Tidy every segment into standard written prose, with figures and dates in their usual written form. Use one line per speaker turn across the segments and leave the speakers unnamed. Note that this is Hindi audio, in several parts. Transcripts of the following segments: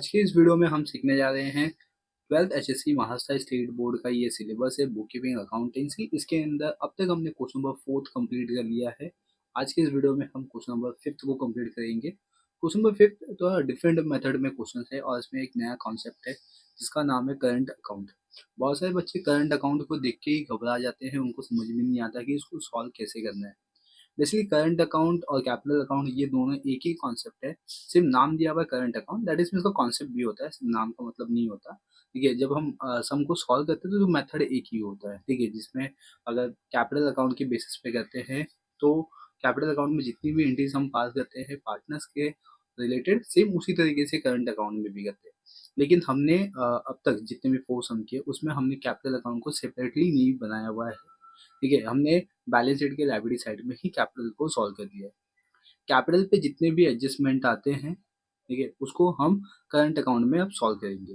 आज के इस वीडियो में हम सीखने जा रहे हैं 12th HSC Maharashtra state board का ये सिलेबस है बुक कीपिंग अकाउंटेंसी। इसके अंदर अब तक हमने क्वेश्चन नंबर 4 कंप्लीट कर लिया है। आज के इस वीडियो में हम क्वेश्चन नंबर 5 को कंप्लीट करेंगे। क्वेश्चन नंबर 5 तो डिफरेंट मेथड में क्वेश्चन है और इसमें एक नया कॉन्सेप्ट है जिसका नाम है करंट अकाउंट। बहुत सारे बच्चे करंट अकाउंट को देख के ही घबरा जाते हैं, उनको समझ में नहीं आता कि इसको सॉल्व कैसे करना है। बेसिकली करंट अकाउंट और कैपिटल अकाउंट ये दोनों एक ही कॉन्सेप्ट है, सिर्फ नाम दिया हुआ है करंट अकाउंट, दैट इज इसका कॉन्सेप्ट भी होता है, सिर्फ नाम का मतलब नहीं होता। ठीक है, जब हम सम को सॉल्व करते हैं तो मेथड एक ही होता है। ठीक है, जिसमें अगर कैपिटल अकाउंट के बेसिस पे करते हैं तो कैपिटल अकाउंट में जितनी भी एंट्रीज हम पास करते हैं पार्टनर्स के रिलेटेड, सेम उसी तरीके से करंट अकाउंट में भी करते हैं। लेकिन हमने अब तक जितने भी 4 सम किए उसमें हमने कैपिटल अकाउंट को सेपरेटली नहीं बनाया हुआ है। ठीक है, हमने बैलेंस शीट के लायबिलिटी साइड में ही कैपिटल को सॉल्व कर दिया है। कैपिटल पे जितने भी एडजस्टमेंट आते हैं, ठीक है, उसको हम करंट अकाउंट में अब सॉल्व करेंगे।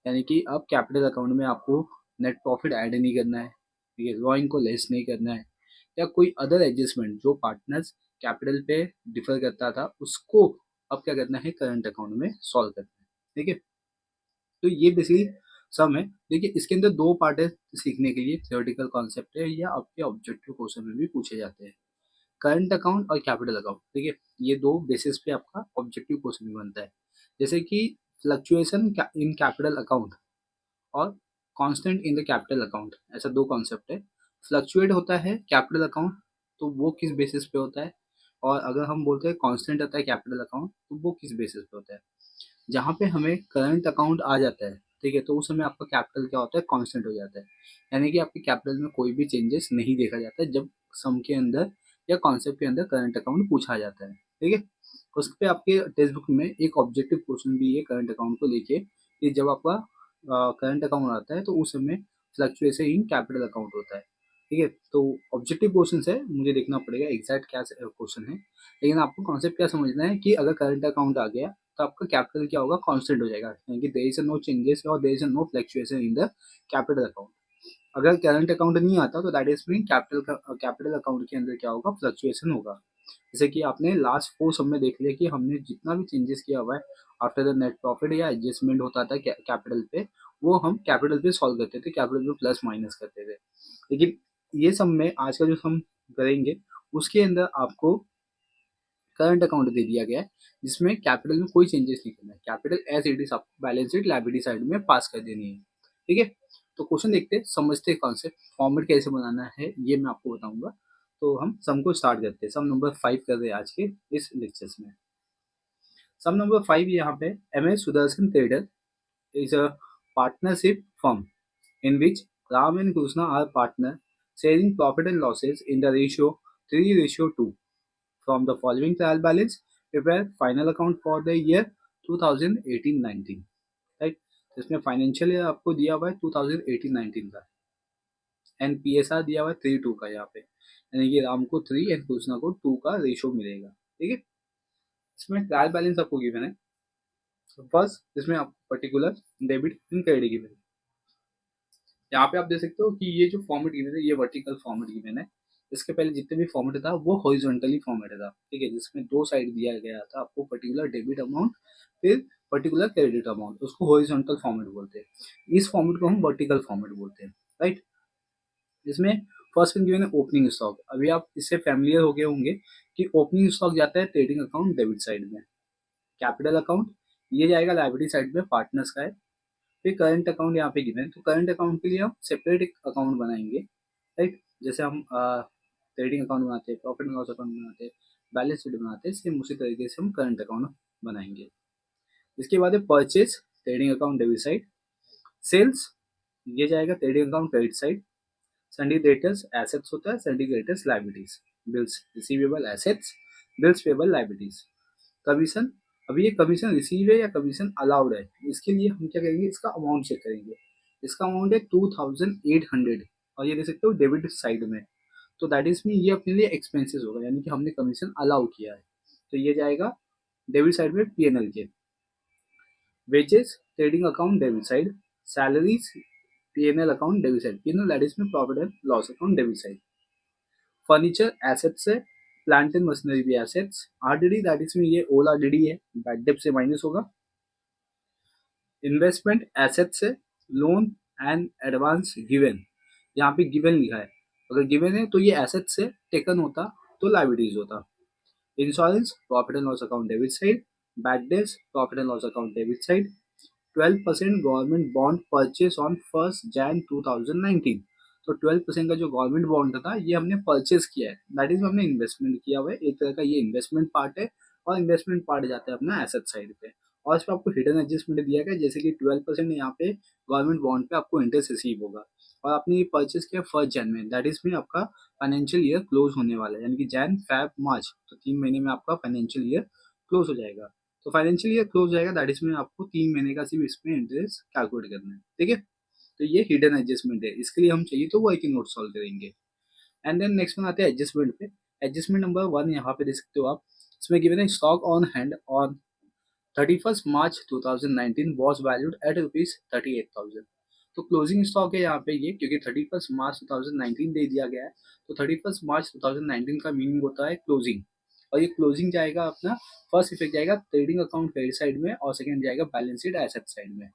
यानी कि अब कैपिटल अकाउंट में आपको नेट प्रॉफिट ऐड नहीं करना है, ठीक है, ड्रॉइंग को लेस नहीं करना है, या कोई अदर एडजस्टमेंट जो पार्टनर्स कैपिटल पे डिफर करता था उसको अब क्या करना है, करंट अकाउंट में सॉल्व करना है। ठीक है, तो ये बेसिकली सम है। देखिए, इसके अंदर दो पार्ट है सीखने के लिए, थियोरेटिकल कॉन्सेप्ट है या आपके ऑब्जेक्टिव क्वेश्चन में भी पूछे जाते हैं। करंट अकाउंट और कैपिटल अकाउंट, ठीक है, ये दो बेसिस पे आपका ऑब्जेक्टिव क्वेश्चन भी बनता है। जैसे कि फ्लक्चुएशन इन कैपिटल अकाउंट और constant in the capital account, ऐसा दो कॉन्सेप्ट है। फ्लक्चुएट होता है कैपिटल अकाउंट तो वो किस बेसिस पे होता है, और अगर हम बोलते हैं कांस्टेंट होता है कैपिटल अकाउंट तो वो किस बेसिस पे होता है। जहाँ पे हमें करंट अकाउंट आ जाता है, ठीक है, तो उस समय आपका कैपिटल क्या होता है, कांस्टेंट हो जाता है। यानी कि आपके कैपिटल में कोई भी चेंजेस नहीं देखा जाता है जब सम के अंदर या कॉन्सेप्ट के अंदर करंट अकाउंट पूछा जाता है। ठीक है, उस पे आपके टेक्स्ट बुक में एक ऑब्जेक्टिव क्वेश्चन भी है करंट अकाउंट को लेके कि जब आपका करंट अकाउंट आता है तो उस समय फ्लक्चुएशन इन कैपिटल अकाउंट होता है। ठीक है, तो ऑब्जेक्टिव क्वेश्चन है, मुझे देखना पड़ेगा एग्जैक्ट क्या क्वेश्चन है, लेकिन आपको कॉन्सेप्ट क्या समझना है कि अगर करंट अकाउंट आ गया तो आपका कैपिटल क्या होगा, कांस्टेंट हो जाएगा, यानी कि देयर इज नो चेंजेस और there is no fluctuation in the capital account. अगर करंट अकाउंट नहीं आता तो that is mean capital account के अंदर क्या होगा, फ्लक्चुएशन होगा। जैसे कि आपने लास्ट 4 सब में देख लिया कि हमने जितना भी चेंजेस किया हुआ है आफ्टर द नेट प्रॉफिट या एडजस्टमेंट होता था कैपिटल पे, वो हम कैपिटल पे सॉल्व करते थे, कैपिटल पे प्लस माइनस करते थे। लेकिन ये सब में आज का जो हम करेंगे उसके अंदर आपको करंट अकाउंट दे दिया गया है जिसमें कैपिटल में कोई चेंजेस नहीं करना है, कैपिटल एज इट इज आपको बैलेंस शीट लायबिलिटी साइड में पास कर देनी है। ठीक है, तो क्वेश्चन देखते हैं, समझते हैं कॉन्सेप्ट, फॉर्मेट कैसे बनाना है ये मैं आपको बताऊंगा। तो हम सम को स्टार्ट करते हैं, सम नंबर 5 कर रहे हैं आज के इस लेक्चर्स में। सम नंबर 5 यहाँ पे M S Sudarshan trader is a partnership firm in which Ram and Krishna are partner, sharing profit and losses in the ratio 3:2. From the following trial balance, prepare final account for the year 2018-19. Right, इसमें फाइनेंशियल ईयर आपको दिया हुआ है 2018-19 का, एंड PSR दिया हुआ है 3:2 का यहाँ पे, यानी कि राम को 3 एंड कृष्णा को 2 का रेशियो मिलेगा। ठीक है, इसमें ट्रायल बैलेंस आपको गिवन है। फर्स्ट इसमें आपको particular debit and credit given है। यहाँ पे आप देख सकते हो कि ये जो फॉर्मेट गिवन है ये वर्टिकल फॉर्मेट गिवन है। इसके पहले जितने भी फॉर्मेट था वो हॉरिजॉन्टली फॉर्मेट था। ठीक है, जिसमें दो साइड दिया गया था आपको, पर्टिकुलर डेबिट अमाउंट फिर पर्टिकुलर क्रेडिट अमाउंट, उसको हॉरिजॉन्टल फॉर्मेट बोलते हैं। इस फॉर्मेट को हम वर्टिकल फॉर्मेट बोलते हैं। राइट, इसमें फर्स्ट में गिवन है ओपनिंग स्टॉक। अभी आप इससे फैमिलियर हो गए होंगे कि ओपनिंग स्टॉक जाता है ट्रेडिंग अकाउंट डेबिट साइड में, कैपिटल अकाउंट ये जाएगा लायबिलिटी साइड में, पार्टनर्स का है। फिर करंट अकाउंट यहाँ पे गिवन है, तो करंट अकाउंट के लिए हम सेपरेट एक अकाउंट बनाएंगे। राइट, जैसे हम ट्रेडिंग अकाउंट बनाते हैं, प्रॉफिट एंड लॉस अकाउंट बनाते हैं, बैलेंस शीट बनाते हैं, सेम उसी तरीके से हम करंट अकाउंट बनाएंगे। इसके बाद है purchase, trading account debit side. Sales ये जाएगा trading account credit side. Sundry creditors assets होता है, sundry creditors liabilities. Bills receivable assets, bills payable liabilities. Commission, अभी ये कमीशन रिसीव है या कमीशन अलाउड है, इसके लिए हम क्या करेंगे, इसका अमाउंट चेक करेंगे। इसका अमाउंट है 2800 और ये देख सकते हो डेबिट साइड में, तो दैट इज मीन ये अपने लिए एक्सपेंसेस होगा, यानी कि हमने कमीशन अलाउ किया है, तो ये जाएगा डेबिट साइड में P&L के। Wages trading account debit side, salaries P&L account debit side, P&L that is में profit and loss account debit side. Furniture assets है, प्लांट एंड मशीनरी भी एसेट्स। RDD दैट इज में ये ओल RDD है, बैड डेप से माइनस होगा। इन्वेस्टमेंट एसेट से लोन एंड एडवांस गिवन, यहाँ पे गिवन लिखा है, अगर गिवन है तो ये एसेट से टेकन होता तो लायबिलिटीज होता। Insurance profit and loss account debit side, bad debts profit and loss account debit side, 12% government bond purchase on 1 जनवरी 2019, तो 12% का जो गवर्नमेंट बॉन्ड था ये हमने परचेस किया है, दैट इज हमने इन्वेस्टमेंट किया हुआ है, एक तरह का ये इन्वेस्टमेंट पार्ट है, और इन्वेस्टमेंट पार्ट जाता है अपना एसेट साइड पे। और इस पर आपको हिडन एडजस्टमेंट दिया गया, जैसे कि 12% यहाँ पे गवर्नमेंट बॉन्ड पे आपको इंटरेस्ट रिसीव होगा, और आपने ये परचेस किया 1 जनवरी में, दैट इज में आपका फाइनेंशियल ईयर क्लोज होने वाला है, यानी कि जैन फेब मार्च, तो 3 महीने में आपका फाइनेंशियल ईयर क्लोज हो जाएगा। तो फाइनेंशियल ईयर क्लोज हो जाएगा, दैट इज में आपको 3 महीने का सिर्फ इसमें इंटरेस्ट कैलकुलेट करना है, ठीक है। तो ये हिडन एडजस्टमेंट है, इसके लिए हम चाहिए तो वर्किंग नोट सॉल्व करेंगे। एंड देन नेक्स्ट में आते हैं एडजस्टमेंट पे। एडजस्टमेंट नंबर 1 यहाँ पे देख सकते हो आप, इसमें गिवन है stock on hand on 31 March 2019 was valued at ₹38,000। तो क्लोजिंग स्टॉक है यहाँ पे ये, क्योंकि 31 मार्च 2019 दे दिया गया है, तो 31 मार्च 2019 का मीनिंग होता है क्लोजिंग, और ये क्लोजिंग जाएगा अपना, फर्स्ट इफेक्ट जाएगा ट्रेडिंग अकाउंट क्रेडिट साइड में, और सेकंड जाएगा बैलेंस शीट एसेट साइड में।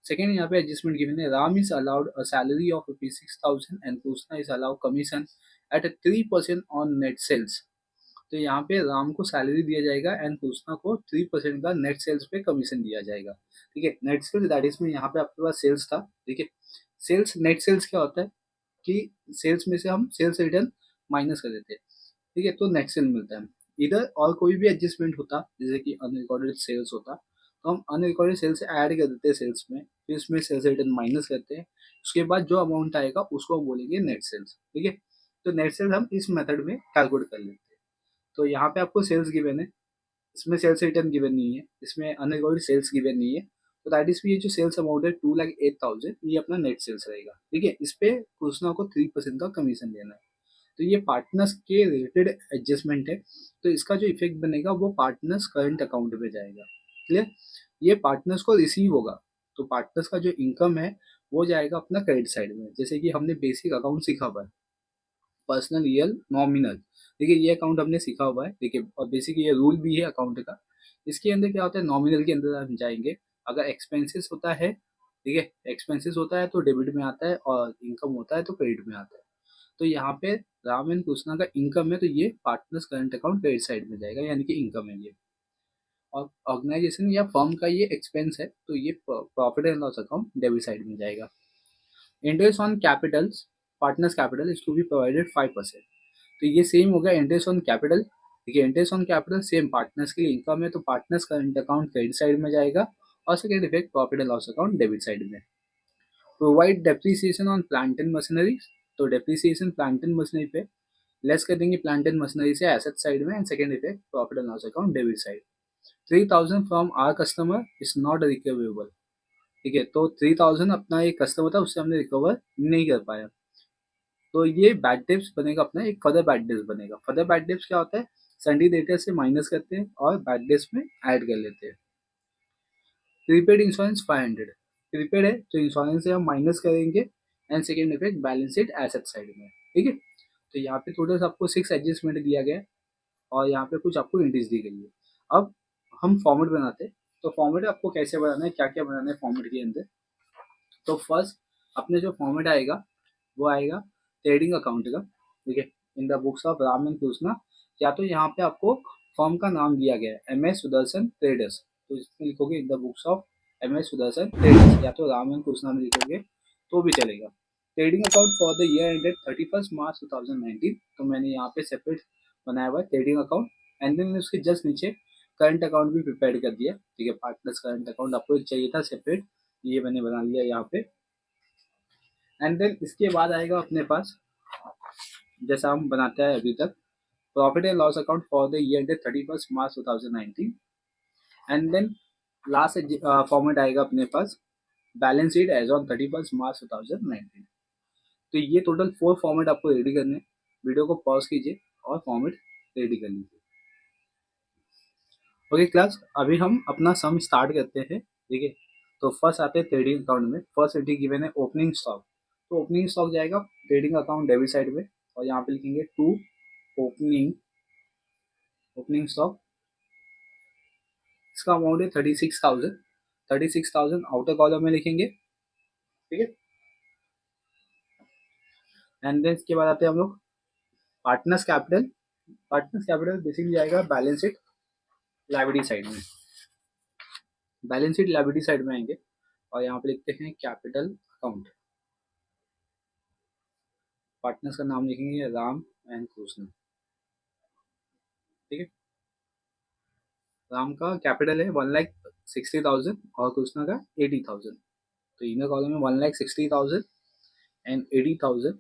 सेकंड यहाँ पे एडजस्टमेंट गिवन है, Ram is allowed a salary of ₹6,000 and Krishna is allowed commission at 3% on net sales. तो यहाँ पे राम को सैलरी दिया जाएगा एंड कृष्णा को 3% का नेट सेल्स पे कमीशन दिया जाएगा, ठीक है। नेट सेल्स दैट इज में यहाँ पे आपके पास सेल्स था, ठीक है। सेल्स, नेट सेल्स क्या होता है कि सेल्स में से हम सेल्स रिटर्न माइनस कर देते हैं, ठीक है, तो नेट सेल मिलता है। इधर और कोई भी एडजस्टमेंट होता, जैसे कि अनरिकॉर्डेड सेल्स होता, तो हम अनरिकॉर्डेड सेल्स से ऐड कर देते हैं सेल्स में, फिर उसमें सेल्स रिटर्न माइनस करते हैं, उसके बाद जो अमाउंट आएगा उसको हम बोलेंगे नेट सेल्स, ठीक है। तो नेट सेल्स हम इस मेथड में कैलकुलेट कर लेते हैं। तो यहाँ पे आपको सेल्स गिवन है, इसमें सेल्स रिटर्न गिवन नहीं है, इसमें अनरिकॉर्डेड सेल्स गिवन नहीं है, तो दैट इज ये जो सेल्स अमाउंट है 2,08,000, ये अपना नेट सेल्स रहेगा, ठीक है। इस पे कृष्णा को 3% का कमीशन देना है। तो ये पार्टनर्स के रिलेटेड एडजस्टमेंट है, तो इसका जो इफेक्ट बनेगा वो पार्टनर्स करंट अकाउंट में जाएगा, क्लियर। ये पार्टनर्स को रिसीव होगा, तो पार्टनर्स का जो इनकम है वो जाएगा अपना क्रेडिट साइड में, जैसे कि हमने बेसिक अकाउंट सीखा हुआ है, पर्सनल रियल नॉमिनल, देखिए ये अकाउंट हमने सीखा हुआ है, देखिए, और बेसिक ये रूल भी है अकाउंट का। इसके अंदर क्या होता है, नॉमिनल के अंदर हम जाएंगे, अगर एक्सपेंसेस होता है, ठीक है, एक्सपेंसेस होता है तो डेबिट में आता है, और इनकम होता है तो क्रेडिट में आता है। तो यहाँ पे राम एंड कृष्णा का इनकम है, तो ये partners current account credit side में जाएगा, यानी कि इनकम है ये। और ऑर्गेनाइजेशन या फर्म का ये एक्सपेंस है, तो ये profit and loss account debit side में जाएगा। Interest on capitals, partners capital is to be provided 5%, तो ये सेम हो गया इंटरेस्ट ऑन कैपिटल, देखिए interest on capital same partners के लिए इनकम है, तो partners current account credit side में जाएगा, और second effect profit and loss account debit side में। Provide depreciation on plant and machinery, तो डेप्रिसिएशन प्लांट एंड मशीनरी पे लेस कर देंगे प्लांट एंड मशीनरी से एसेट साइड में, and second effect profit and loss account debit side. 3,000 from our customer is not recoverable, ठीक है, तो 3,000 अपना एक कस्टमर था, उससे हमने रिकवर नहीं कर पाया, तो ये बैड डेब्ट्स बनेगा अपना, एक फर्दर बैड डेब्ट्स बनेगा। फर्दर बैड डेब्ट्स क्या होता है, सन्डी डेटर से माइनस करते हैं और बैड डेब्ट्स में ऐड कर लेते हैं। प्रीपेड इंश्योरेंस 500, प्रीपेड है तो इंश्योरेंस से हम माइनस करेंगे, and second effect balance sheet asset side में, ठीक है। तो यहाँ पे टोटल आपको 6 एडजस्टमेंट दिया गया है, और यहाँ पे कुछ आपको इंट्रीज दी गई है। अब हम फॉर्मेट बनाते हैं, तो फॉर्मेट आपको कैसे बनाना है, क्या क्या बनाना है फॉर्मेट के अंदर। तो फर्स्ट अपने जो फॉर्मेट आएगा वो आएगा ट्रेडिंग अकाउंट का, ठीक है, in the books of Ram and Krishna, या तो यहाँ पे आपको फर्म का नाम दिया गया है MS सुदर्शन ट्रेडर्स, तो इसमें लिखोगे in the books of MS Sudarshan traders, या तो राम एंड कृष्णा में लिखोगे तो भी चलेगा। Trading account for the year ended 31 March 2019, तो मैंने यहाँ पे सेपरेट बनाया हुआ है ट्रेडिंग अकाउंट, एंड देन उसके जस्ट नीचे करंट अकाउंट भी प्रिपेयर कर दिया, ठीक है, पार्टनर्स करंट अकाउंट आपको एक चाहिए था सेपरेट, ये मैंने बना लिया यहाँ पे। एंड देन इसके बाद आएगा अपने पास, जैसा हम बनाते हैं अभी तक, profit and loss account for the year ended 31 March 2019, and then last format आएगा अपने पास balance sheet as on 31 March 2019। तो ये टोटल 4 फॉर्मेट आपको रेडी करने हैं। वीडियो को पॉज कीजिए और फॉर्मेट रेडी कर लीजिए। ओके क्लास, अभी हम अपना सम स्टार्ट करते हैं, ठीक है। तो फर्स्ट आते हैं ट्रेडिंग अकाउंट में, फर्स्ट एंट्री गिवन है ओपनिंग स्टॉक, तो ओपनिंग स्टॉक जाएगा ट्रेडिंग अकाउंट डेबिट साइड में, और यहाँ पे लिखेंगे टू ओपनिंग, ओपनिंग स्टॉक, इसका अमाउंट है 36,000, 36,000 आउटर कॉलम में लिखेंगे, ठीक है। एंड देन इसके बाद आते हैं हम लोग partners capital. Partners capital basically जाएगा बैलेंस शीट लायबिलिटी साइड में, बैलेंस शीट लायबिलिटी साइड में आएंगे और यहाँ पे लिखते हैं कैपिटल अकाउंट। पार्टनर्स का नाम लिखेंगे राम एंड कृष्ण, ठीक है। राम का कैपिटल है 1,60,000 और कृष्णा का 80,000। तो इनर कॉलम में 1,60,000 एंड 80,000,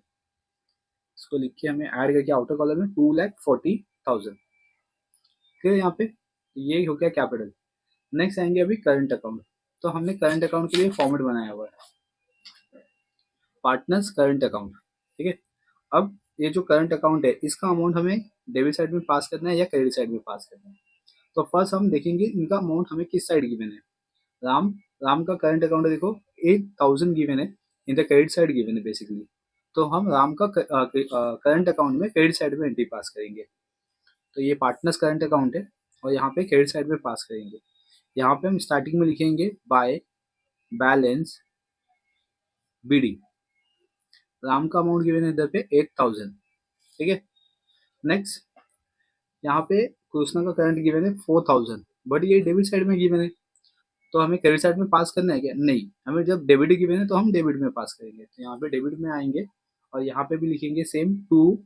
इसको लिख के हमें ऐड करके आउटर कॉलम में 2,40,000, ठीक है। यहाँ पे ये हो गया कैपिटल। नेक्स्ट आएंगे अभी करंट अकाउंट। तो हमने करंट अकाउंट के लिए फॉर्मेट बनाया हुआ है, पार्टनर्स करंट अकाउंट, ठीक है। अब ये जो करंट अकाउंट है इसका अमाउंट हमें डेबिट साइड में पास करना है या क्रेडिट साइड में पास करना है। तो फर्स्ट हम देखेंगे इनका अमाउंट हमें किस साइड गिवन है। राम राम का करंट अकाउंट देखो 8,000 गिवन है, in the credit side given है बेसिकली। तो हम राम का करंट अकाउंट में क्रेडिट साइड में एंट्री पास करेंगे। तो ये पार्टनर्स करंट अकाउंट है और यहाँ पे क्रेडिट साइड में पास करेंगे। यहाँ पे हम स्टार्टिंग में लिखेंगे बाय बैलेंस बीडी। राम का अमाउंट गिवन है इधर पे 8,000, ठीक है। नेक्स्ट यहाँ पे कृष्णा का करंट गिवन है 4,000, बट ये डेबिट साइड में गिवन है, तो हमें क्रेडिट साइड में पास करना है क्या? नहीं, हमें जब डेबिट गिवन है तो हम डेबिट में पास करेंगे। तो यहाँ पे डेबिट में आएंगे और यहाँ पे भी लिखेंगे सेम टू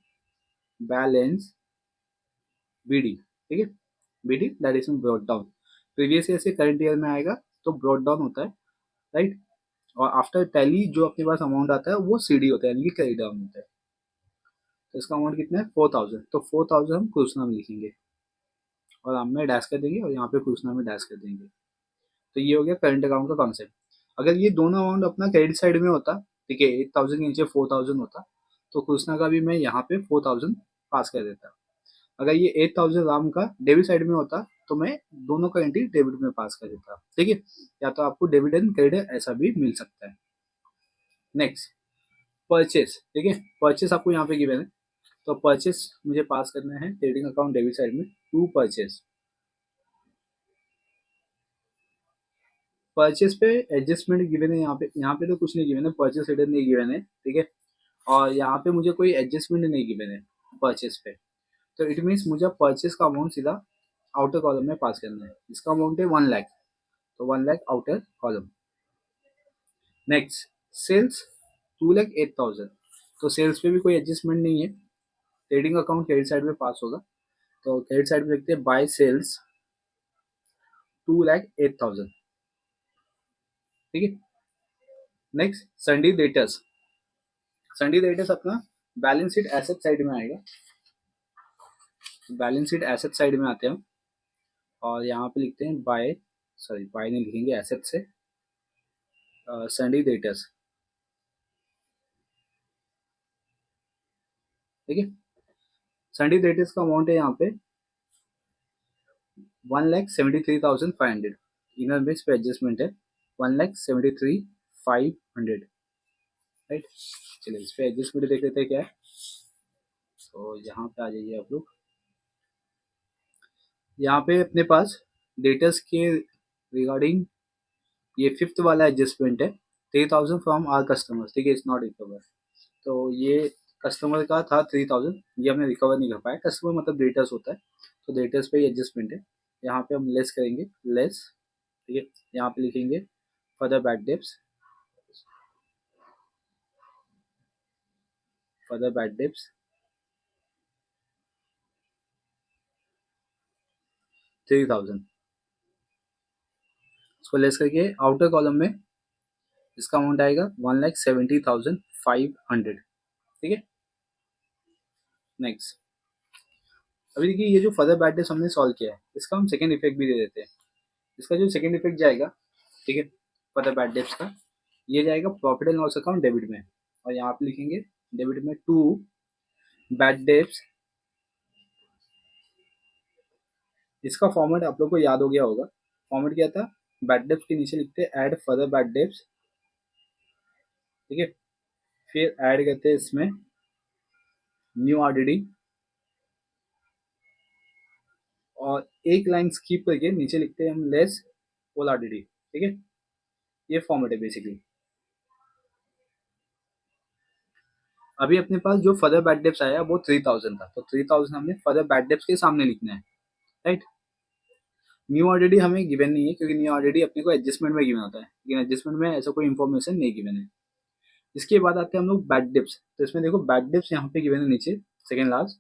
बैलेंस बीडी, ठीक है। BD that is brought down. Previous year से करंट ईयर में आएगा तो ब्रॉट डाउन होता है, राइट। और आफ्टर टैली जो अपने पास अमाउंट आता है वो सीडी होता है, यानी कि क्रेडिट डाउन होता है। तो इसका अमाउंट कितना है 4,000, तो 4,000 हम कृष्णा में लिखेंगे और हम में डैश कर देंगे और यहाँ पे कृष्णा में डैश कर देंगे। तो ये हो गया करंट अकाउंट का कॉन्सेप्ट। अगर ये दोनों अमाउंट अपना क्रेडिट साइड में होता, ठीक है, 8,000 के नीचे 4,000 होता, तो कृष्णा का भी मैं यहाँ पे 4,000 पास कर देता। अगर ये 8,000 राम का डेबिट साइड में होता तो मैं दोनों का एंट्री डेबिट में पास कर देता, ठीक है। या तो आपको डेबिट एंड क्रेडिट ऐसा भी मिल सकता है। नेक्स्ट परचेस, ठीक है। परचेस आपको यहाँ पे गिवन है, तो परचेस मुझे पास करना है ट्रेडिंग अकाउंट डेबिट साइड में टू परचेस। परचेस पे एडजस्टमेंट गिवन है, यहाँ पे तो कुछ नहीं गिवन है, परचेस रिटर्न नहीं गिवन है, ठीक है। और यहाँ पे मुझे कोई एडजस्टमेंट नहीं गिवन है परचेस पे। तो इट मीन्स मुझे परचेस का अमाउंट सीधा आउटर कॉलम में पास करना है। इसका अमाउंट है 1 लाख, तो 1 lakh outer column. Next sales 2,08,000, तो सेल्स पे भी कोई एडजस्टमेंट नहीं है, ट्रेडिंग अकाउंट क्रेडिट साइड में पास होगा। तो क्रेडिट साइड में लिखते हैं बाय सेल्स 2,08,000, ठीक है। Next Sunday debtors. Sunday debtors अपना बैलेंस शीट एसेट साइड में आएगा, बैलेंस शीट एसेट साइड में आते हैं और यहाँ पे लिखते हैं बाय, सॉरी बाय नहीं लिखेंगे, एसेट से संडे डेटर्स, ठीक है। संडे डेटर्स का अमाउंट है यहाँ पे 1,73,500, इनर बेस पे एडजस्टमेंट है 1,73,500, राइट। चलिए इस पे एडजस्टमेंट देख लेते हैं क्या है। तो यहाँ पे आ जाइए आप लोग, यहाँ पे अपने पास डेटर्स के रिगार्डिंग ये फिफ्थ वाला एडजस्टमेंट है 3,000 फ्रॉम आर कस्टमर्स, ठीक है, इट्स नॉट रिकवर। तो ये कस्टमर का था 3,000, ये हमने रिकवर नहीं कर पाया। कस्टमर मतलब डेटर्स होता है, तो डेटर्स पे ही एडजस्टमेंट है। यहाँ पे हम लेस करेंगे, लेस, ठीक है। यहाँ पे लिखेंगे further bad debts, further bad debts 3,000, इसको लेस करके आउटर कॉलम में इसका अमाउंट आएगा 1,70,500, ठीक है। नेक्स्ट अभी देखिए ये जो फर्दर बैड डेब्ट्स हमने सॉल्व किया है इसका हम सेकेंड इफेक्ट भी दे देते हैं। इसका जो सेकेंड इफेक्ट जाएगा, ठीक है, फर्दर बैड डेब्ट्स का, ये जाएगा profit and loss account debit में, और यहाँ पे लिखेंगे डेबिट में टू बैड डेब्ट्स। इसका फॉर्मेट आप लोग को याद हो गया होगा, फॉर्मेट क्या था, बैड डेब्ट्स के नीचे लिखते हैं ऐड फर्दर बैड डेब्ट्स, ठीक है। फिर ऐड करते हैं इसमें न्यू आरडीडी और एक लाइन स्किप करके नीचे लिखते हैं हम लेस ओल आरडीडी, ठीक है। ये फॉर्मेट है बेसिकली। अभी अपने पास जो फर्दर बैड डेप्स आया वो 3000 था, तो 3000 हमने फर्दर बैड डेप्स के सामने लिखना है, राइट। न्यू ऑलरेडी हमें गिवन नहीं है क्योंकि न्यू ऑलरेडी अपने को एडजस्टमेंट में गिवन होता है, लेकिन एडजस्टमेंट में ऐसा कोई इन्फॉर्मेशन नहीं गिवन है। इसके बाद आते हैं हम लोग बैड डिप्स। तो इसमें देखो बैड डिप्स यहाँ पे गिवन है नीचे, सेकंड लास्ट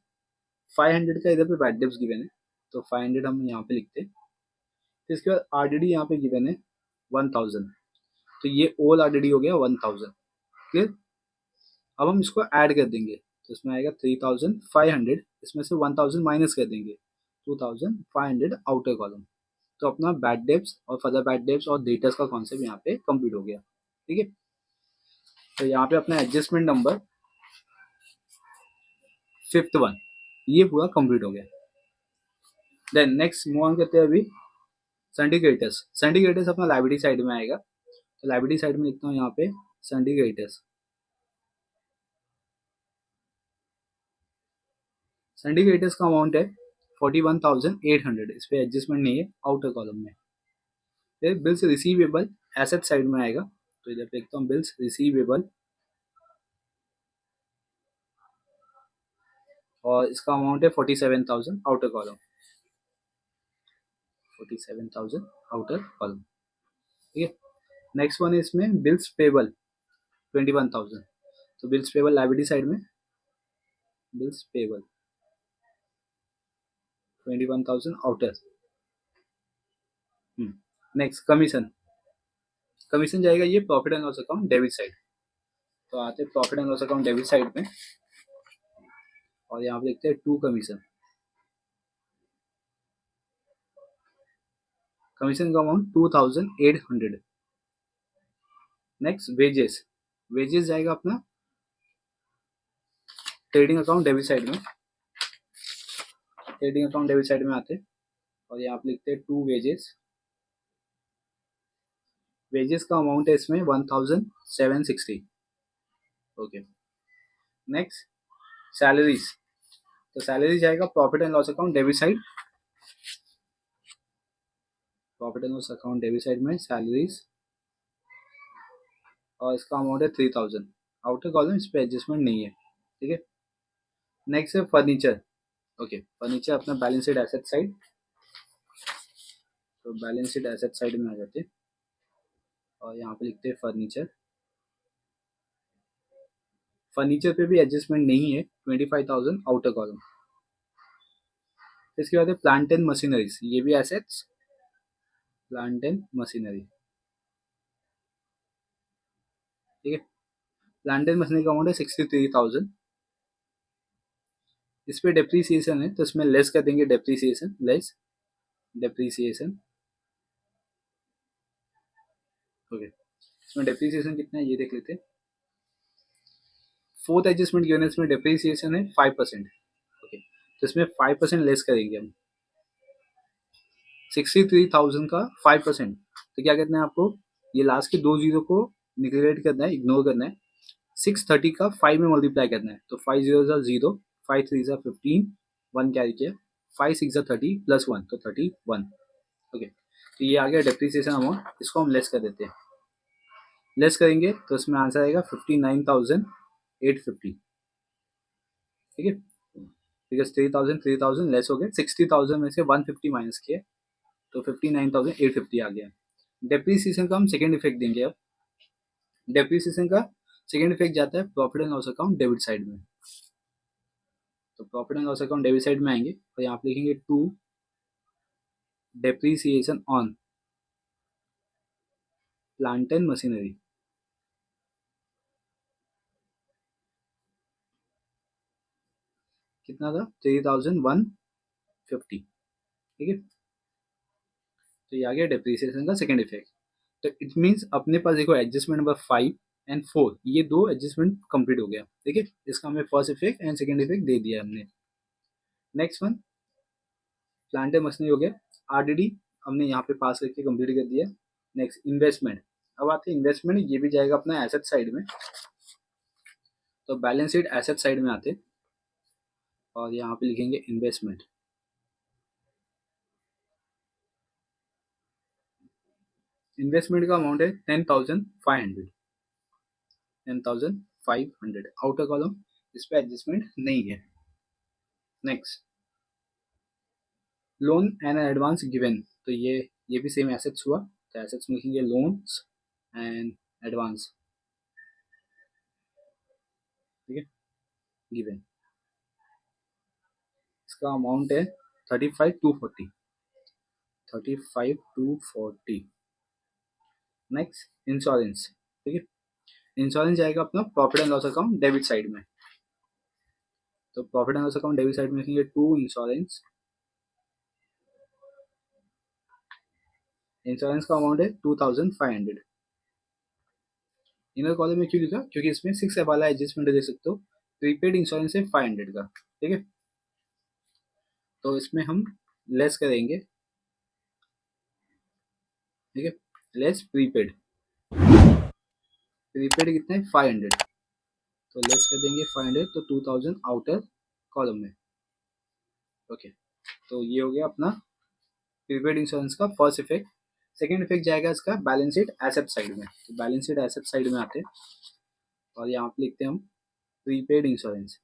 500 का इधर पे बैड डिप्स गिवन है, तो 500 हम यहाँ पे लिखते हैं। तो इसके बाद आरडीडी यहाँ पे गिवन है 1000, तो ये ओल आरडीडी हो गया 1000, क्लियर। अब हम इसको ऐड कर देंगे, तो इसमें आएगा 3500, इसमें से 1000 माइनस कर देंगे, 2500 आउटर कॉलम। तो अपना बैड डेप्स और फर्दर बैड डेप्स और डेटर्स का कॉन्सेप्ट यहाँ पे कंप्लीट हो गया, ठीक है। तो यहाँ पे अपना एडजस्टमेंट नंबर फिफ्थ वन ये पूरा कंप्लीट हो गया। देन नेक्स्ट मूव ऑन करते हैं अभी सिंडिकेटर्स। सिंडिकेटर्स अपना लाइब्रेरी साइड में आएगा, तो लाइब्रेरी साइड में लिखता हूँ यहाँ पे सिंडिकेटर्स। सिंडिकेटर्स का अमाउंट है 41,800, इस पे एडजस्टमेंट नहीं है आउटर कॉलम में। फिर बिल्स रिसीवेबल एसेट साइड में आएगा, तो इधर पे लिखता हूँ बिल्स रिसीवेबल, और इसका अमाउंट है 47,000 आउटर कॉलम, 47,000 आउटर कॉलम, ठीक है। नेक्स्ट वन है इसमें बिल्स पेबल 21,000, तो बिल्स पेबल लाइब्रेरी साइड में bills payable 21,000 outer. Next commission, commission जाएगा ये profit and loss account debit side, तो आते हैं profit and loss account debit side में, और यहाँ पे देखते हैं टू कमीशन। कमीशन का अमाउंट 2,800। नेक्स्ट वेजेस, वेजेस जाएगा अपना ट्रेडिंग अकाउंट डेबिट साइड में, ट्रेडिंग अकाउंट डेबिट साइड में आते हैं, और यहाँ पे लिखते हैं टू वेजेस। वेजेस का अमाउंट है इसमें 1,760, ओके। नेक्स्ट सैलरीज, तो सैलरी जाएगा profit and loss account debit side, profit and loss account debit side में सैलरीज, और इसका अमाउंट है 3,000 आउटर कॉलम, इस पर एडजस्टमेंट नहीं है, ठीक है। नेक्स्ट है फर्नीचर, ओके। फर्नीचर अपना बैलेंस शीट एसेट साइड, तो बैलेंस शीट एसेट साइड में आ जाते हैं, और यहाँ पे लिखते हैं फर्नीचर। फर्नीचर पे भी एडजस्टमेंट नहीं है, 25,000 आउटर कॉलम। इसके बाद है प्लांट एंड मशीनरीज, ये भी एसेट्स, प्लांट एंड मशीनरी, ठीक है। प्लांट एंड मशीनरी का अमाउंट है 63,000। इस पे डेप्रीसिएशन है, तो इसमें लेस कर देंगे डेप्रीसिएशन, लेस डेप्रीसिएशन, ओके। इसमें डेप्रीसिएशन कितना है ये देख लेते हैं। फोर्थ एडजस्टमेंट गिवन है, इसमें डेप्रीसिएशन है 5%, ओके। तो इसमें 5% लेस करेंगे हम, 63,000 का 5%, तो क्या कहते हैं आपको, ये लास्ट के दो जीरो को निगलेक्ट करना है, इग्नोर करना है। 630 का 5 में मल्टीप्लाई करना है, तो 5 जीरो ज़ा 0, 5 थ्री ज़ा 15, 1 कैरी किया, 5 सिक्स ज़ा 30 प्लस 1, तो 31, ओके। तो ये आ गया डेप्रीसिएशन अमाउंट, इसको हम लेस कर देते हैं। लेस करेंगे तो इसमें आंसर आएगा 59,850, ठीक है। बिकॉज 3,000 लेस हो गए, 60,000 में से 150 माइनस किया, तो 59,850 आ गया। डेप्रीसिएशन का हम सेकेंड इफेक्ट देंगे अब। डेप्रीसिएशन का सेकेंड इफेक्ट जाता है profit and loss account debit side में, तो profit and loss account debit side में आएंगे, और यहाँ पे लिखेंगे to depreciation on plant and machinery, कितना था 3,150, ठीक है। तो ये आ गया डेप्रीसिएशन का सेकेंड इफेक्ट। तो इट मीन्स अपने पास देखो एडजस्टमेंट नंबर 5 और 4, ये दो एडजस्टमेंट कंप्लीट हो गया, ठीक है। इसका हमें first effect and second effect दे दिया हमने। Next one plant and machinery हो गया, आरडीडी हमने यहाँ पे पास करके कंप्लीट कर दिया। नेक्स्ट इन्वेस्टमेंट, अब आते हैं इन्वेस्टमेंट, ये भी जाएगा अपना एसेट साइड में, तो बैलेंस शीट एसेट साइड में आते, और यहाँ पे लिखेंगे इन्वेस्टमेंट, इन्वेस्टमेंट का अमाउंट है 10,500, 10,500 आउटर कॉलम, इस पे एडजस्टमेंट नहीं है। Next, loan and advance given, तो ये भी सेम एसेट्स हुआ, तो एसेट्स में लिखेंगे लोन्स एंड एडवांस, ठीक है, गिवन। इसका अमाउंट है 35,240, 35,240। नेक्स्ट, इंश्योरेंस, ठीक है, इंश्योरेंस जाएगा अपना profit and loss account debit side में, तो profit and loss account debit side में लिखेंगे टू इंश्योरेंस, इंश्योरेंस का अमाउंट है 2,500। इनर कॉलम में क्यों लिखा, क्योंकि इसमें 6 वाला एडजस्टमेंट देख सकते हो, प्रीपेड इंश्योरेंस है 500 का, ठीक है, तो इसमें हम लेस करेंगे, ठीक है, लेस प्रीपेड, प्रीपेड कितना है 500, तो लेस कर देंगे 500, तो 2,000 आउटर कॉलम में। ओके, तो ये हो गया अपना प्रीपेड इंश्योरेंस का फर्स्ट इफेक्ट। सेकेंड इफेक्ट जाएगा इसका बैलेंस शीट एसेट साइड में, तो बैलेंस शीट एसेट साइड में आते हैं और यहाँ पे लिखते हैं हम prepaid insurance,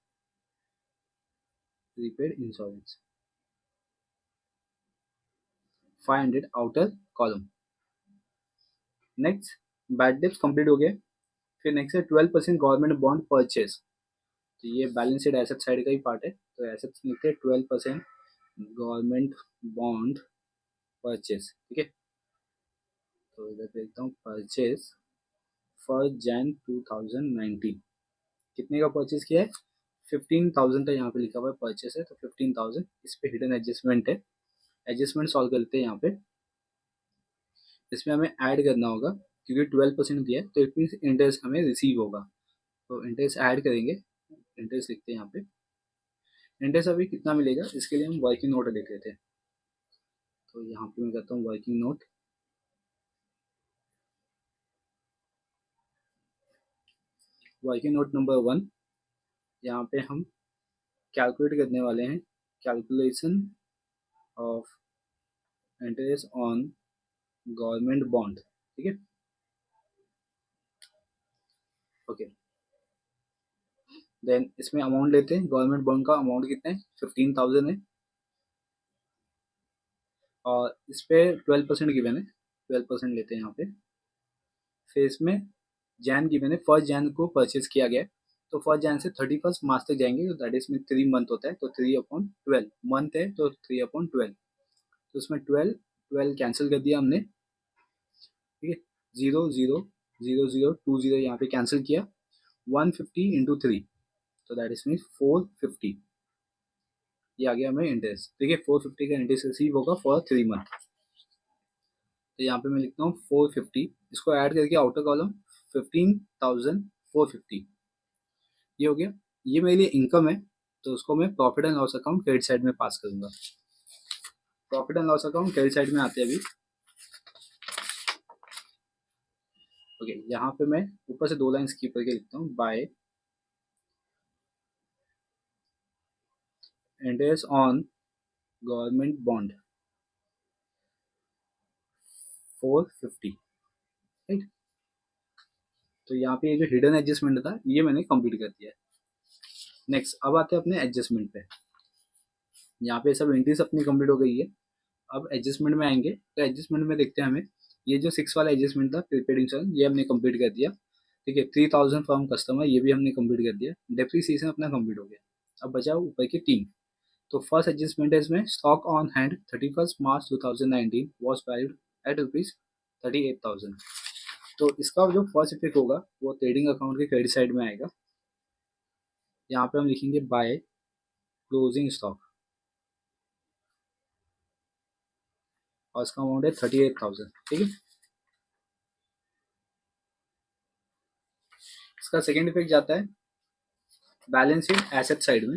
prepaid insurance 500 outer column. Next, bad debts complete हो गए। फिर नेक्स्ट है 12% गवर्नमेंट बॉन्ड परचेज, तो ये बैलेंस शीट एसेट साइड का ही पार्ट है, तो एसेट्स लिखते हैं 12% गवर्नमेंट बॉन्ड परचेज, ठीक है, तो इधर देखता हूँ परचेज फॉर जैन 2019, कितने का परचेज किया है, 15,000 का यहाँ पे लिखा हुआ है परचेज है, तो 15,000, इस पे हिडन एडजस्टमेंट है, एडजस्टमेंट सॉल्व करते हैं यहाँ पे। इसमें हमें ऐड करना होगा, क्योंकि 12% दिया है, तो इट मीन्स इंटरेस्ट हमें रिसीव होगा, तो इंटरेस्ट ऐड करेंगे, इंटरेस्ट लिखते हैं यहाँ पे। इंटरेस्ट अभी कितना मिलेगा, इसके लिए हम वर्किंग नोट लिख लेते हैं, तो यहाँ पे मैं करता हूँ working note, working note number 1, यहाँ पे हम कैलकुलेट करने वाले हैं calculation of interest on government bond, ठीक है, ओके। देन इसमें अमाउंट लेते हैं, गवर्नमेंट बॉन्ड का अमाउंट कितना है, 15,000 है, और इस पे 12% गिवन है, 12% लेते हैं यहाँ पे। फिर इसमें जैन गिवन है, फर्स्ट जैन को परचेज किया गया है, तो फर्स्ट जैन से 31 मार्च तक जाएंगे, तो दैट इज में 3 मंथ होता है, तो 3/12 मंथ है, तो 3/12, तो उसमें 12 कैंसिल कर दिया हमने, ठीक है, 0, 0, 0, 0, 20 यहाँ पे कैंसिल किया, 150 इंटू 3, तो दैट इज मीन 450, ये आ गया हमें इंटरेस्ट, ठीक है, 450 का इंटरेस्ट रिसीव होगा फॉर 3 मंथ, तो यहाँ पे मैं लिखता हूँ 450, इसको ऐड करके आउटर कॉलम 15,450, ये हो गया, ये मेरे लिए इनकम है, तो उसको मैं profit and loss account credit side में पास करूंगा। Profit and loss account credit side में आते हैं अभी, ओके, यहाँ पे मैं ऊपर से 2 लाइन स्किप करके लिखता हूँ, bye interest on government bond 450, right, तो यहाँ पे ये जो हिडन एडजस्टमेंट था ये मैंने कंप्लीट कर दिया है। नेक्स्ट, अब आते हैं अपने एडजस्टमेंट पे, यहाँ पे सब एंट्रीज अपनी कंप्लीट हो गई है, अब एडजस्टमेंट में आएंगे, तो एडजस्टमेंट में देखते हैं हमें ये जो 6 वाला एडजस्टमेंट था प्रीपेड इंश्योरेंस, ये हमने कंप्लीट कर दिया, ठीक है, 3,000 फ्रॉम कस्टमर, ये भी हमने कंप्लीट कर दिया, डेप्रीसिएशन अपना कंप्लीट हो गया। अब बचा ऊपर की 3, तो फर्स्ट एडजस्टमेंट है इसमें stock on hand 31 March 2019 was valued at ₹38,000, तो इसका जो फर्स्ट इफेक्ट होगा वो ट्रेडिंग अकाउंट के क्रेडिट साइड में आएगा, यहाँ पे हम लिखेंगे बाय क्लोजिंग स्टॉक, और इसका अमाउंट है 38,000, ठीक है। इसका सेकेंड इफेक्ट जाता है बैलेंस शीट एसेट साइड में,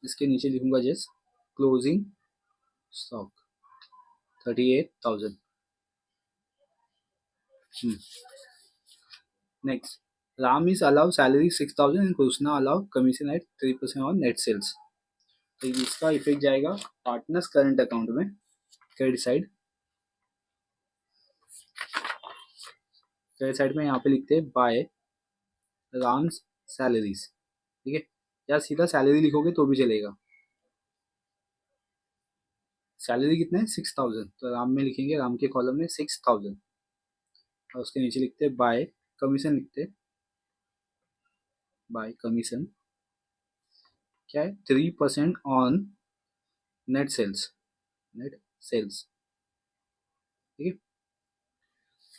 इसके नीचे लिखूंगा just closing stock 38,000। Next, Ram is allow salary 6,000 and Krishna allow commission at 3% on net sales, तो इसका इफेक्ट जाएगा पार्टनर्स करंट अकाउंट में, क्रेडिट साइड में यहाँ पे लिखते हैं बाय राम्स सैलरीज, ठीक है, या सीधा सैलरी लिखोगे तो भी चलेगा। सैलरी कितना है 6000, तो राम में लिखेंगे, राम के कॉलम में 6000 और उसके नीचे लिखते हैं बाय कमीशन, लिखते हैं बाय कमीशन, क्या है 3% ऑन नेट सेल्स, ठीक है।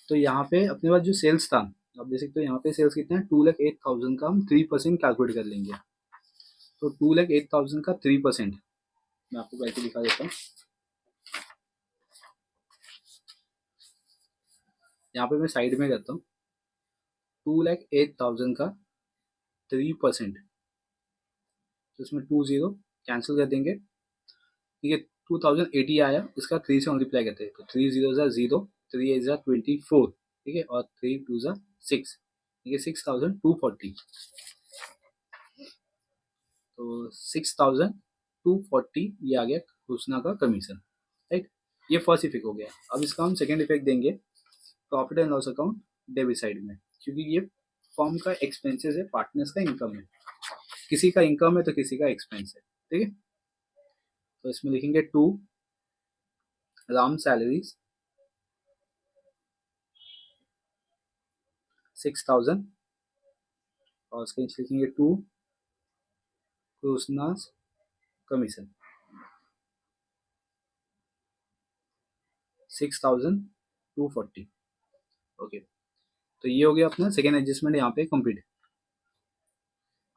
तो यहाँ पे अपने पास जो सेल्स था, आप देख सकते हो यहाँ पे सेल्स कितना है 2,08,000 का हम 3% कैलकुलेट कर लेंगे। तो 2,08,000 का 3% मैं आपको करके दिखा देता हूँ। यहाँ पे मैं साइड में करता हूँ, 2,08,000 का 3%, तो इसमें 20 कैंसिल कर देंगे, ठीक है। 2080 आया, इसका 3 से मल्टीप्लाई करते हैं, तो 3 0 0, 3 8 24, ठीक है, और 3 2 6, ठीक है, 6,240, तो 6,240 ये आ गया घोषणा का कमीशन, राइट। ये फर्स्ट इफेक्ट हो गया। अब इसका हम सेकेंड इफेक्ट देंगे profit and loss account debit side में, क्योंकि ये फॉर्म का एक्सपेंसेस है, पार्टनर्स का इनकम है, किसी का इनकम है तो किसी का एक्सपेंस है, ठीक है। तो इसमें लिखेंगे टू राम सैलरीज 6,000 और उसके नीचे लिखेंगे टू कृष्णास कमीशन 6,240, ओके। तो ये हो गया अपना सेकेंड एडजस्टमेंट यहाँ पे कंप्लीट।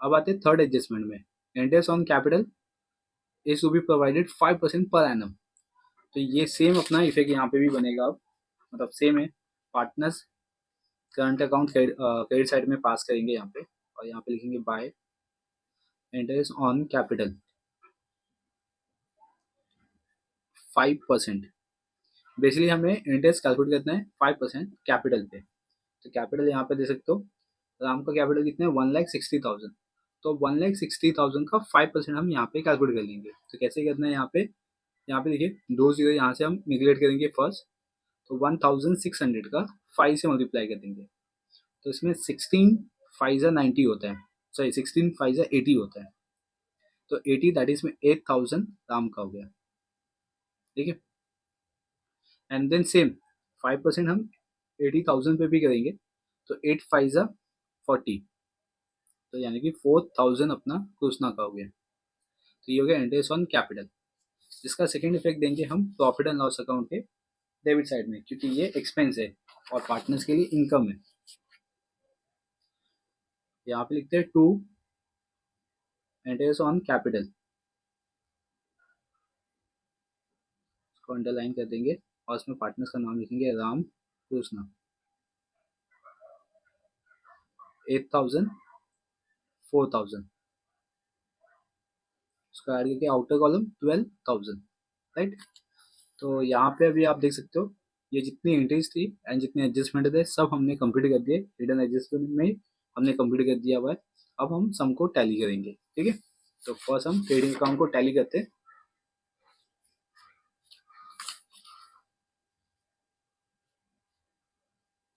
अब आते हैं थर्ड एडजस्टमेंट में, interest on capital is to be provided 5% पर एनम। तो ये सेम अपना इफेक्ट यहाँ पे भी बनेगा, अब मतलब सेम है, partners current account credit side में पास करेंगे यहाँ पे, और यहाँ पे लिखेंगे bye interest on capital 5%। Basically हमें इंटरेस्ट कैलकुलेट करना है 5% कैपिटल पे। तो कैपिटल यहाँ पे दे सकते हो, राम का कैपिटल कितना है 1,60,000, तो 1,60,000 का 5% हम यहाँ पे कैलकुलेट कर लेंगे। तो कैसे करना है, यहाँ पे देखिए 2 0 यहाँ से हम निगलेक्ट करेंगे फर्स्ट, तो 1,600 का 5 से मल्टीप्लाई कर देंगे, तो इसमें 16 5 90 होता है, सॉरी 16 5 80 होता है, तो 80 दैट इज में 8,000 राम का हो गया, ठीक है। एंड देन सेम 5% हम 80,000 पे भी करेंगे, तो 8 5 40, तो यानी कि 4,000 अपना कृष्णा का हो गया। तो ये हो गया इंटरेस्ट ऑन कैपिटल। इसका सेकेंड इफेक्ट देंगे हम प्रॉफिट एंड लॉस अकाउंट के डेबिट साइड में, क्योंकि ये एक्सपेंस है और पार्टनर्स के लिए इनकम है। यहाँ पे लिखते हैं टू इंटरेस्ट ऑन कैपिटल, इसको अंडरलाइन कर देंगे और उसमें पार्टनर्स का नाम लिखेंगे राम कृष्णा, 8,000 4,000, उसका ऐड करके आउटर कॉलम 12,000, राइट। तो यहाँ पे अभी आप देख सकते हो ये जितनी एंट्रीज थी एंड जितने एडजस्टमेंट थे सब हमने कंप्लीट कर दिए, हिडन एडजस्टमेंट में हमने कंप्लीट कर दिया हुआ है। अब हम सम को टैली करेंगे, ठीक है। तो फर्स्ट हम ट्रेडिंग अकाउंट को टैली करते हैं।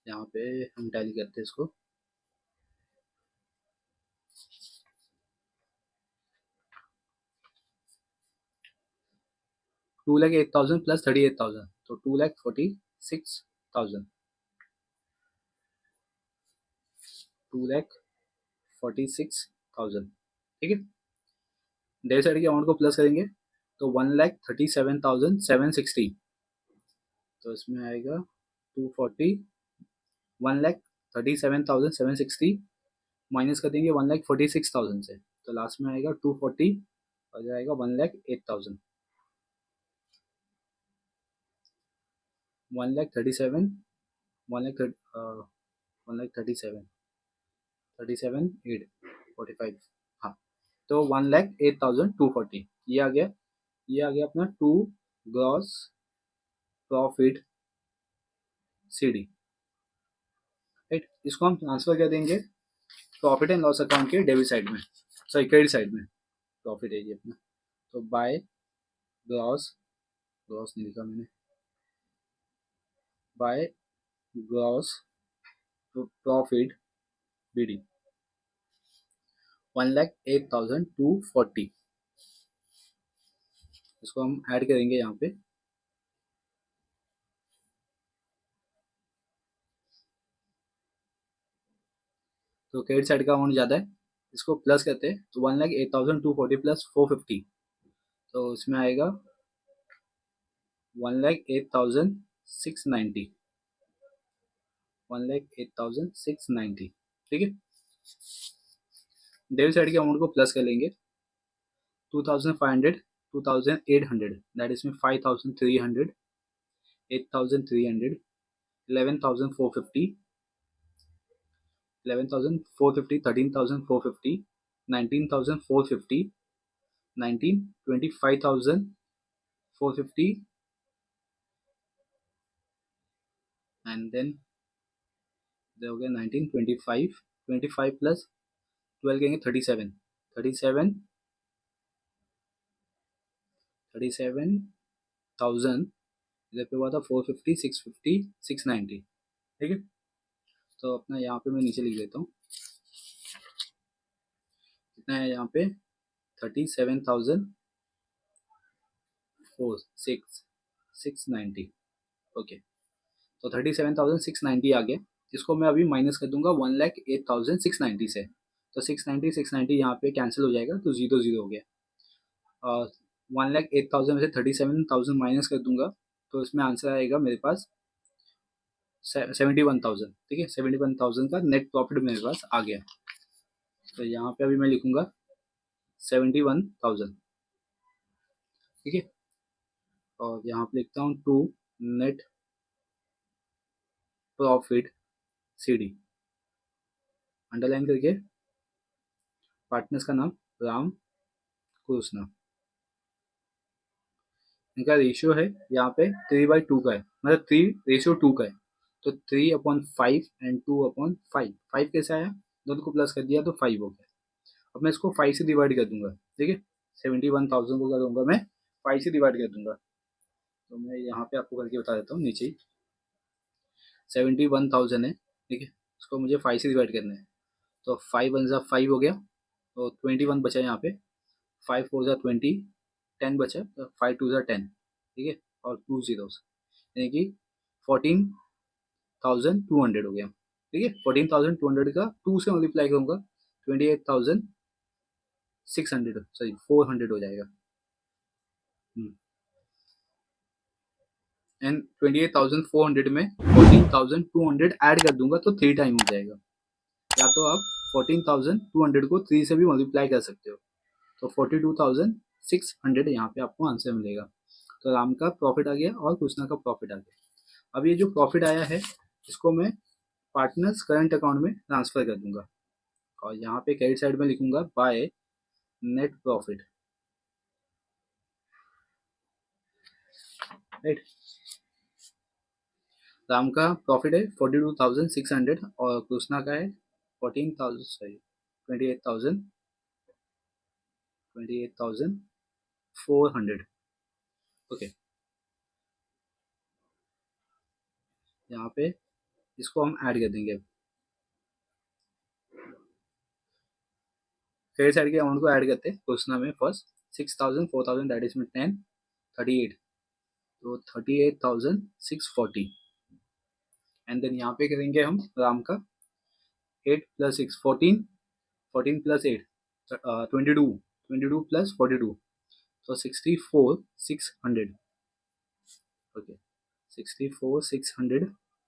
यहाँ पे हम टैली करते हैं इसको, $2,08,000 प्लस 38,000, तो 2,46,000, 2,46,000, ठीक है। डेबिट साइड के अमाउंट को प्लस करेंगे तो 1,37,760, तो इसमें आएगा 240, 1,37,760 माइनस कर देंगे 1,46,000 से, तो लास्ट में आएगा 240 और जाएगा 1,08,000, 1,37, 1,37,845, हाँ, तो 1,08,240 ये आ गया। ये आ गया अपना to gross profit CD, right. इसको हम ट्रांसफर कर देंगे प्रॉफिट एंड लॉस अकाउंट के डेबिट साइड में, सॉरी क्रेडिट साइड में, प्रॉफिट है ये अपना। तो बाय ग्रॉस, नहीं लिखा मैंने, बाय ग्रॉस प्रॉफिट BD 1,08,240। इसको हम ऐड करेंगे यहाँ पे। तो क्रेडिट साइड का अमाउंट ज़्यादा है, इसको प्लस करते हैं तो 1,08,240 प्लस 450, तो इसमें आएगा 1,08,690, 1,08,690। ठीक है, डेबिट साइड के अमाउंट को प्लस कर लेंगे 2,500, 2,800, दैट इज में 5,300, 8,300, 11,450, 11,450, 13,450, 19,450, 19, 25,450, एंड देन हो गया 19, 25, 25 प्लस 12 कहेंगे 37, 37, 37,000, इधर पे हुआ था 450, 650, 690। ठीक है, तो अपना यहाँ पे मैं नीचे लिख देता हूँ, कितना है यहाँ पे 37,690। ओके, तो 37,690 आ गया। इसको मैं अभी माइनस कर दूंगा 1,08,690 से, तो 690 690 यहाँ पे कैंसिल हो जाएगा, तो 0 0 हो गया। 1,08,000 में से 37,000 माइनस कर दूंगा, तो इसमें आंसर आएगा मेरे पास 71,000। ठीक है, 71,000 का नेट प्रॉफिट मेरे पास आ गया। तो यहाँ पे अभी मैं लिखूंगा 71,000। ठीक है, और यहाँ पे लिखता हूँ to net profit CD, underline करके पार्टनर्स का नाम राम कृष्णा। इनका रेशियो है यहाँ पे 3/2 का है, मतलब 3:2 का है, तो 3/5 एंड 2/5। 5 कैसे आया, दोनों को प्लस कर दिया तो 5 हो गया। अब मैं इसको 5 से डिवाइड कर दूंगा। ठीक है, 71,000 को करूँगा मैं 5 से डिवाइड कर दूंगा, तो मैं यहाँ पे आपको करके बता देता हूँ। नीचे ही 71,000 है। ठीक है, इसको मुझे 5 से डिवाइड करना है, तो 5 1 जा 5 हो गया, तो 21 बचा यहाँ पे, 5 4 जा 20, 10 बचा, तो 5 2 जा 10। ठीक है, और 2 zeros, यानी कि 14,200 हो गया। ठीक है, 14,200 का 2 से मल्टीप्लाई करूँगा 28,600, सॉरी 400 हो जाएगा। एंड 28,400 में 14,200 ऐड कर दूंगा तो 3 टाइम हो जाएगा। या तो आप 14,200 को 3 से भी मल्टीप्लाई कर सकते हो, तो 42,600 यहाँ पे आपको आंसर मिलेगा। तो राम का प्रॉफिट आ गया और कृष्णा का प्रॉफिट आ गया। अब ये जो प्रॉफिट आया है, इसको मैं पार्टनर्स करंट अकाउंट में ट्रांसफर कर दूंगा, और यहाँ पे क्रेडिट साइड में लिखूंगा by net profit. Right, Ram का प्रॉफिट है 42,600 और कृष्णा का है 14,000, सॉरी 28,400। ओके, यहाँ पे इसको हम ऐड कर देंगे। क्रेडिट साइड के अमाउंट को ऐड करते हैं कृष्णा में फर्स्ट 6,000, 4,000, दैट इज में 10, 38, तो 38,640। एंड देन यहाँ पे करेंगे हम राम का 8 प्लस 6 14, 14 प्लस 8 22, 22 प्लस 42, तो 64,600। ओके, 64,600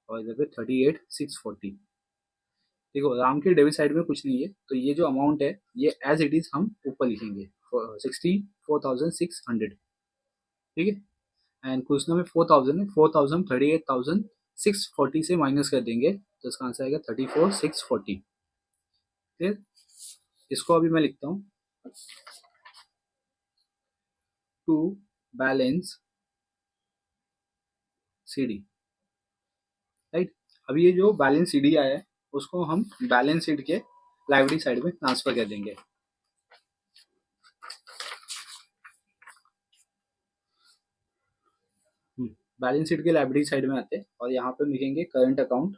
और इधर पे 38,640। देखो, राम के डेबिट साइड में कुछ नहीं है, तो ये जो अमाउंट है ये एज इट इज हम ऊपर लिखेंगे 64,600। ठीक है, एंड कृष्णा में 4,000 है, 4,000 38,640 से माइनस कर देंगे, तो इसका आंसर आएगा 34,640। फिर इसको अभी मैं लिखता हूँ टू बैलेंस CD। राइट, अभी ये जो बैलेंस CD आया है उसको हम बैलेंस शीट के लाइब्रेरी साइड में ट्रांसफर कर देंगे। बैलेंस शीट के लायबिलिटी साइड में आते हैं और यहाँ पे लिखेंगे करंट अकाउंट,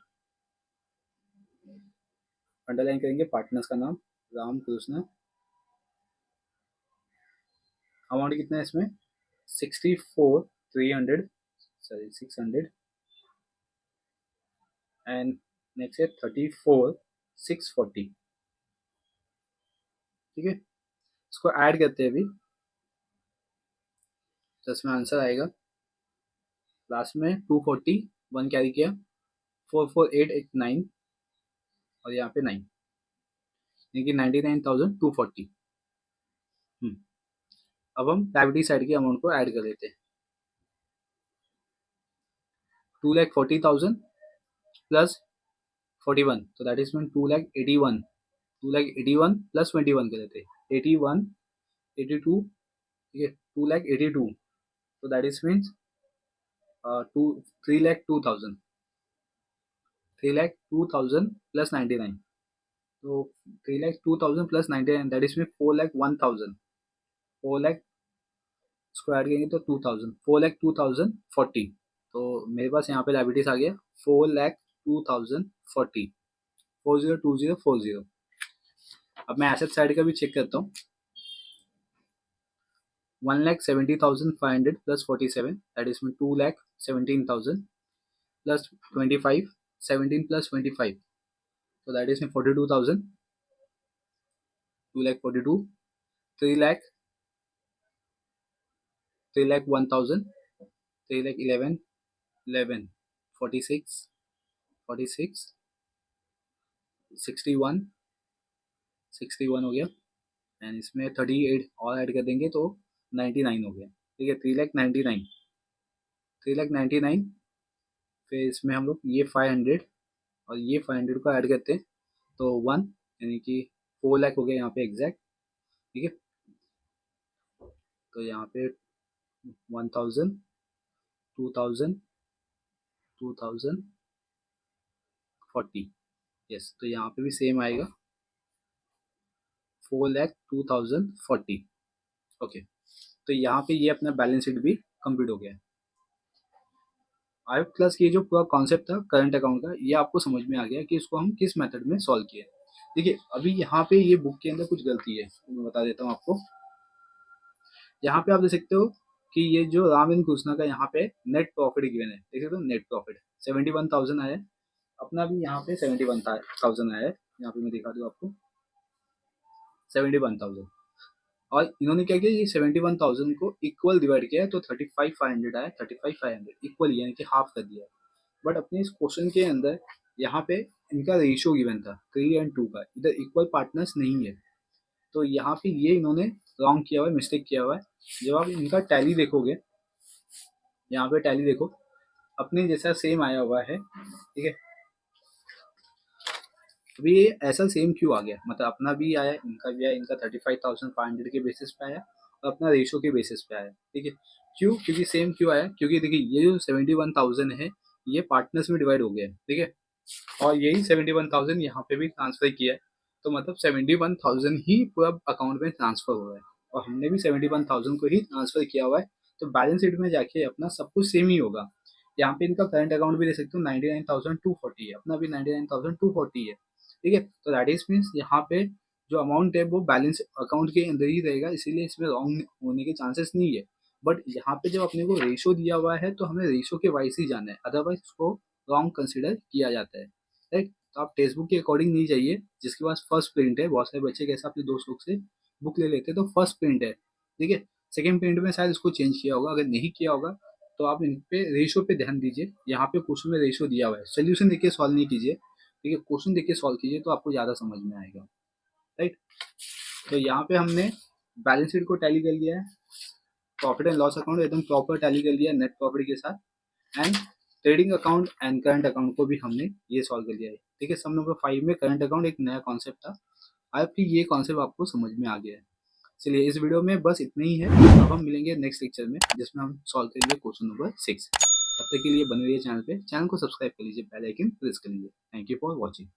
अंडरलाइन करेंगे पार्टनर्स का नाम राम कृष्ण, अमाउंट कितना है इसमें 600 एंड नेक्स्ट है 34,640। ठीक है, इसको ऐड करते हैं अभी, तो इसमें आंसर आएगा लास्ट में 241 कैरी किया, 44889 और यहाँ पे 9, यानी कि 99,240। अब हम लायबिलिटी साइड की अमाउंट को ऐड कर लेते हैं। 2,40,000 प्लस 41, तो दैट इज मीन 2,81, 2,81 प्लस 21 कर लेते हैं 81, 82, ठीक है 2,82, तो दैट इज मीन्स 3,02,000, 3,02,000 प्लस 99, तो 3,02,000 plus 99 that is mean 4,01,000, 4,00,000 square करेंगे तो 2,000, 4,02,040। तो मेरे पास यहाँ पे लायबिलिटीज आ गया 4,02,040, 402040। अब मैं एसेट साइड का भी चेक करता हूँ। 1,70,500 plus 47 that is mean 2,17,000 plus 25, 17 plus 25, तो दैट इज मीन 42,000, 2,42, 3,00,000, 3,01,000, 3,11, 11, 46, 46, 61, 61 हो गया एंड इसमें 38 और ऐड कर देंगे तो 99 हो गया। ठीक है, 3,99, 3,99, फिर इसमें हम लोग ये 500 और ये 500 को ऐड करते हैं तो 1, यानी कि 4,00,000 हो गया यहाँ पे एग्जैक्ट। ठीक है, तो यहाँ पे 1,000, 2,000, 2,040, यस, तो यहाँ पे भी सेम आएगा 4,02,040। ओके, तो यहाँ पे ये अपना बैलेंस शीट भी कंप्लीट हो गया है। आई प्लस ये जो पूरा कॉन्सेप्ट था करंट अकाउंट का, ये आपको समझ में आ गया कि इसको हम किस मेथड में सॉल्व किए। देखिए अभी यहाँ पे ये बुक के अंदर कुछ गलती है, मैं बता देता हूँ आपको। यहाँ पे आप देख सकते हो कि ये जो राम एंड कृष्णा का यहाँ पे नेट प्रॉफिट गिवन है, देख सकते हो नेट प्रॉफिट 71,000 आया है, अपना भी यहाँ पे 71,000 आया है, यहाँ पे मैं दिखा दूँ आपको 71,000। और इन्होंने क्या किया, ये 71,000 को इक्वल डिवाइड किया है तो 35,500 आया, 35,500 इक्वल यानी कि हाफ कर दिया। बट अपने इस क्वेश्चन के अंदर यहाँ पे इनका रेशियो गिवन था 3 और 2 का, इधर इक्वल पार्टनर्स नहीं है, तो यहाँ पे ये इन्होंने रॉन्ग किया हुआ है, मिस्टेक किया हुआ है। जब आप इनका टैली देखोगे, यहाँ पे टैली देखो अपने जैसा सेम आया हुआ है। ठीक है, अभी ये ऐसा सेम क्यों आ गया, मतलब अपना भी आया इनका भी आया, इनका 35,500 के बेसिस पे आया और अपना रेशो के बेसिस पे आया। ठीक है, क्यों, क्योंकि सेम क्यों आया, क्योंकि देखिए ये जो 71,000 है ये पार्टनर्स में डिवाइड हो गया है। ठीक है, और यही 71,000 यहाँ पे भी ट्रांसफर किया है, तो मतलब 71,000 ही पूरा अकाउंट में ट्रांसफर हुआ है और हमने भी 71,000 को ही ट्रांसफर किया हुआ है, तो बैलेंस शीट में जाके अपना सब कुछ सेम ही होगा। यहाँ पे इनका करंट अकाउंट भी देख सकते हो 99,240 है, अपना भी 99,240 है। ठीक है, तो दैट इज मीन्स यहाँ पे जो अमाउंट है वो बैलेंस अकाउंट के अंदर ही रहेगा, इसीलिए इसमें रॉन्ग होने के चांसेस नहीं है। बट यहाँ पे जब अपने को रेशो दिया हुआ है तो हमें रेशो के वाइज ही जाना है, अदरवाइज उसको रॉन्ग कंसिडर किया जाता है। राइट, तो आप टेक्स्ट बुक के अकॉर्डिंग नहीं जाइए, जिसके पास फर्स्ट प्रिंट है, बहुत सारे बच्चे कैसे अपने दोस्त लोग से बुक ले लेते हैं तो फर्स्ट प्रिंट है। ठीक है, सेकेंड प्रिंट में शायद इसको चेंज किया होगा, अगर नहीं किया होगा तो आप इन पे रेशो पे ध्यान दीजिए। यहाँ पे क्वेश्चन में रेशो दिया हुआ है, सोल्यूशन देखिए सॉल्व नहीं कीजिए। ठीक है, क्वेश्चन देखिए सॉल्व कीजिए तो आपको ज़्यादा समझ में आएगा। राइट, तो यहाँ पे हमने बैलेंस शीट को टैली कर लिया है, प्रॉफिट एंड लॉस अकाउंट एकदम प्रॉपर टैली कर लिया है नेट प्रॉफिट के साथ, and trading account and current account को भी हमने ये सॉल्व कर लिया है। ठीक है, सम नंबर 5 में करंट अकाउंट एक नया कॉन्सेप्ट था, आई होप ये कॉन्सेप्ट आपको समझ में आ गया है। चलिए इस वीडियो में बस इतना ही है, अब हम मिलेंगे नेक्स्ट लेक्चर में जिसमें हम सॉल्व करेंगे क्वेश्चन नंबर 6। तब तक के लिए बने रहिए चैनल पे, चैनल को सब्सक्राइब कर लीजिए, बेल आइकन प्रेस कर लीजिए। Thank you for watching.